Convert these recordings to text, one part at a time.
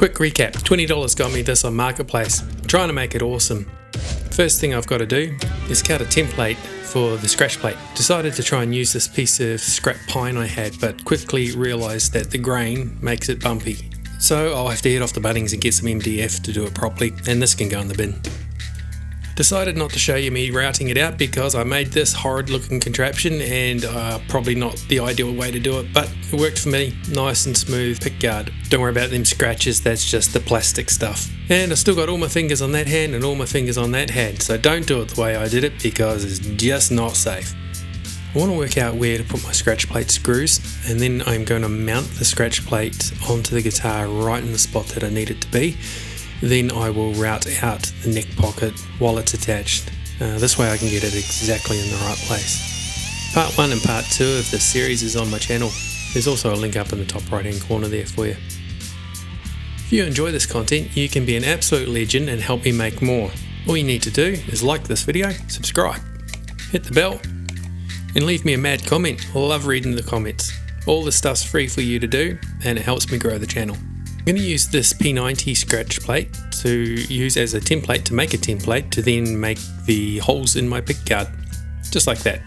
Quick recap, $20 got me this on Marketplace. I'm trying to make it awesome. First thing I've got to do is cut a template for the scratch plate. Decided to try and use this piece of scrap pine I had, but quickly realised that the grain makes it bumpy. So I'll have to head off to Bunnings and get some MDF to do it properly, and this can go in the bin. Decided not to show you me routing it out because I made this horrid looking contraption and probably not the ideal way to do it, but it worked for me. Nice and smooth pickguard. Don't worry about them scratches, that's just the plastic stuff. And I still got all my fingers on that hand and all my fingers on that hand, so don't do it the way I did it because it's just not safe. I want to work out where to put my scratch plate screws, and then I'm going to mount the scratch plate onto the guitar right in the spot that I need it to be. Then I will route out the neck pocket while it's attached. This way I can get it exactly in the right place. Part 1 and Part 2 of this series is on my channel. There's also a link up in the top right hand corner there for you. If you enjoy this content, you can be an absolute legend and help me make more. All you need to do is like this video, subscribe, hit the bell, and leave me a mad comment. I love reading the comments. All this stuff's free for you to do, and it helps me grow the channel. I'm going to use this P90 scratch plate to use as a template to make a template to then make the holes in my pickguard. Just like that.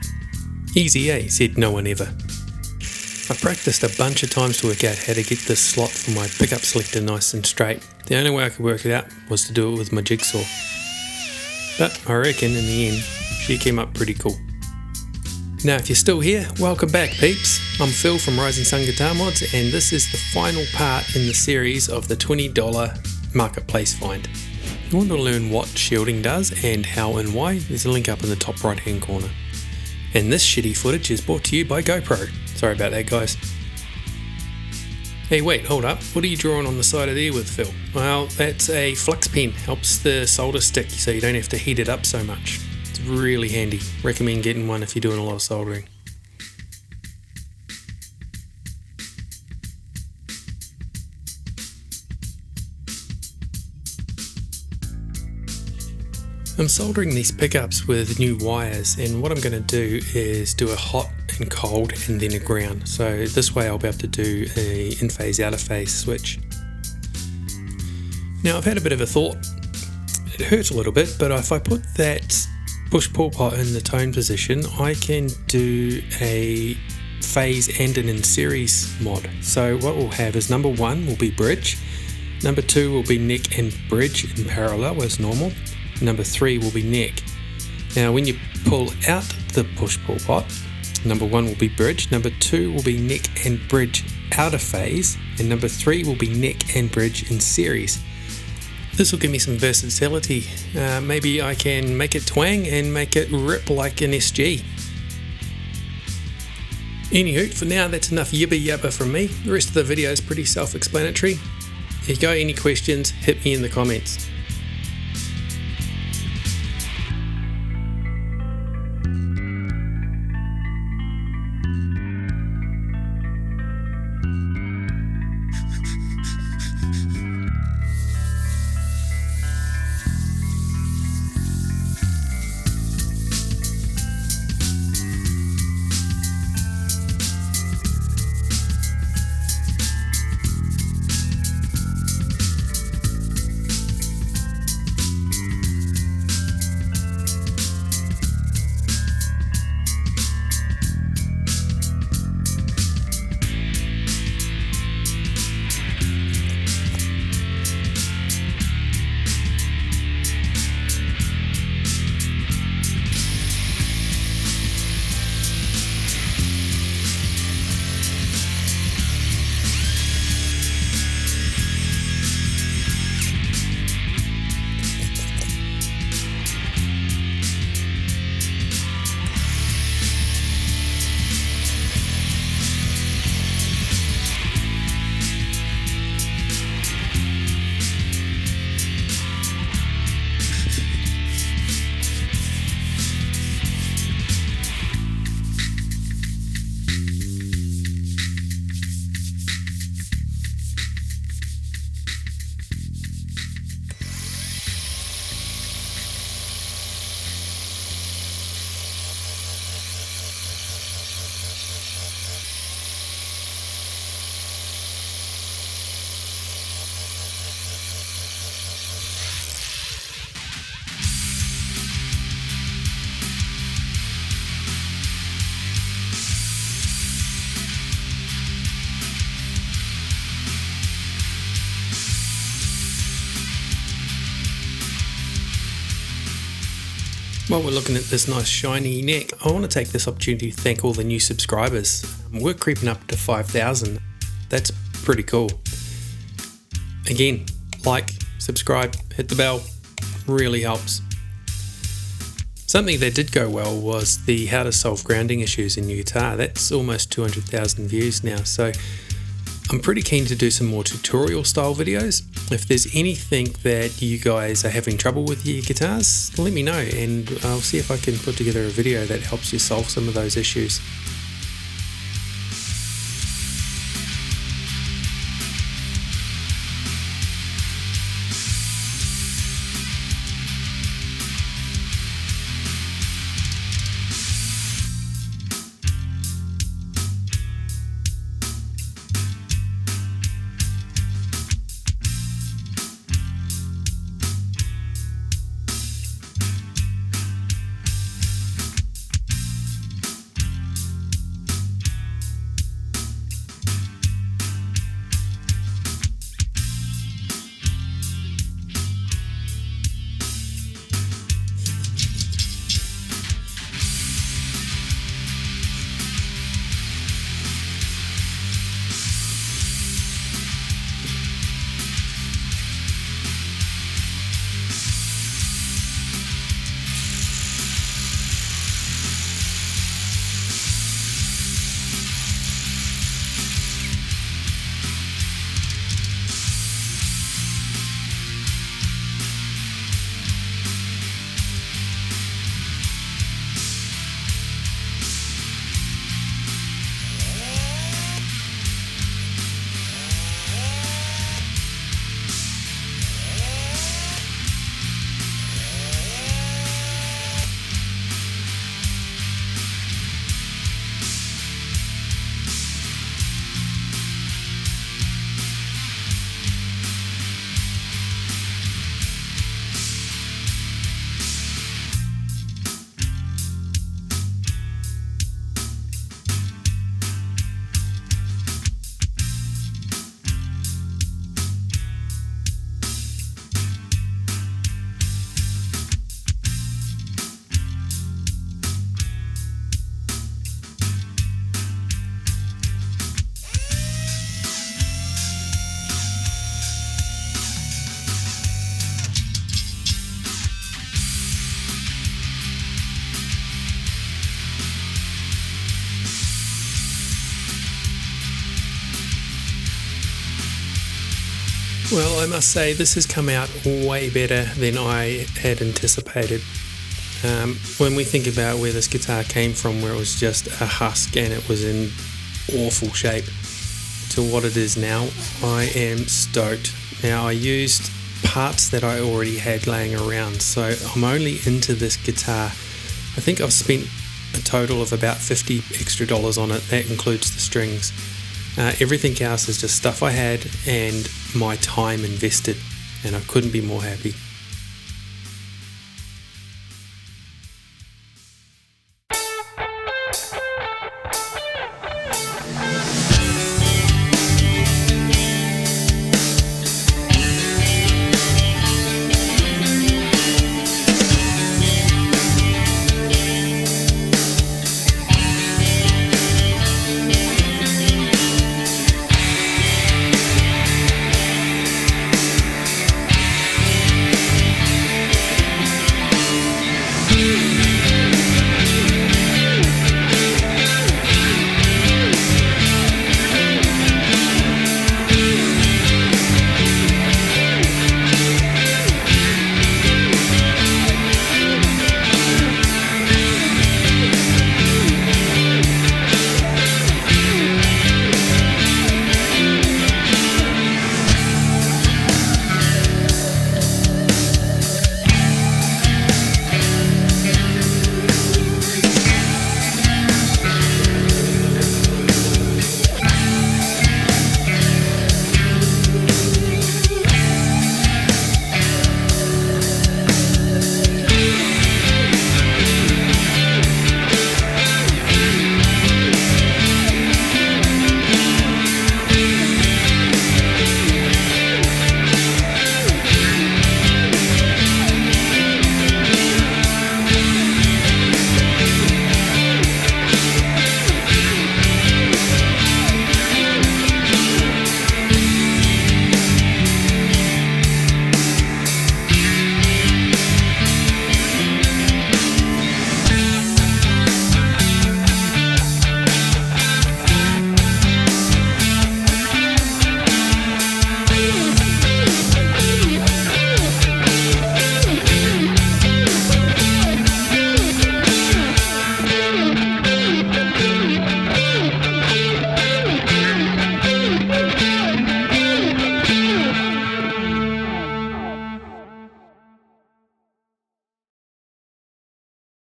Easy, eh? Said no one ever. I practiced a bunch of times to work out how to get this slot for my pickup selector nice and straight. The only way I could work it out was to do it with my jigsaw. But I reckon in the end, she came up pretty cool. Now if you're still here, welcome back peeps. I'm Phil from Rising Sun Guitar Mods, and this is the final part in the series of the $20 Marketplace find. If you want to learn what shielding does and how and why, there's a link up in the top right hand corner. And this shitty footage is brought to you by GoPro. Sorry about that guys. Hey wait, hold up, what are you drawing on the side of there with Phil? Well, that's a flux pen, helps the solder stick so you don't have to heat it up so much. It's really handy. Recommend getting one if you're doing a lot of soldering. I'm soldering these pickups with new wires, and what I'm going to do is do a hot and cold and then a ground. So this way I'll be able to do a in-phase out-of-phase switch. Now I've had a bit of a thought. It hurts a little bit, but if I put that push-pull pot in the tone position, I can do a phase and an in-series mod. So what we'll have is number 1 will be bridge, number 2 will be neck and bridge in parallel as normal, number 3 will be neck. Now when you pull out the push-pull pot, number 1 will be bridge, number 2 will be neck and bridge out of phase, and number 3 will be neck and bridge in series. This will give me some versatility. Maybe I can make it twang and make it rip like an SG. Anywho, for now that's enough yibba yabba from me. The rest of the video is pretty self-explanatory. If you got any questions, hit me in the comments. While we're looking at this nice shiny neck, I want to take this opportunity to thank all the new subscribers. We're creeping up to 5,000. That's pretty cool. Again, like, subscribe, hit the bell, really helps. Something that did go well was the how to solve grounding issues in your guitar. That's almost 200,000 views now, so I'm pretty keen to do some more tutorial style videos. If there's anything that you guys are having trouble with your guitars, let me know and I'll see if I can put together a video that helps you solve some of those issues. Well, I must say this has come out way better than I had anticipated. When we think about where this guitar came from, where it was just a husk and it was in awful shape, to what it is now, I am stoked. Now, I used parts that I already had laying around, so I'm only into this guitar. I think I've spent a total of about $50 extra on it. That includes the strings. Everything else is just stuff I had and my time invested, and I couldn't be more happy.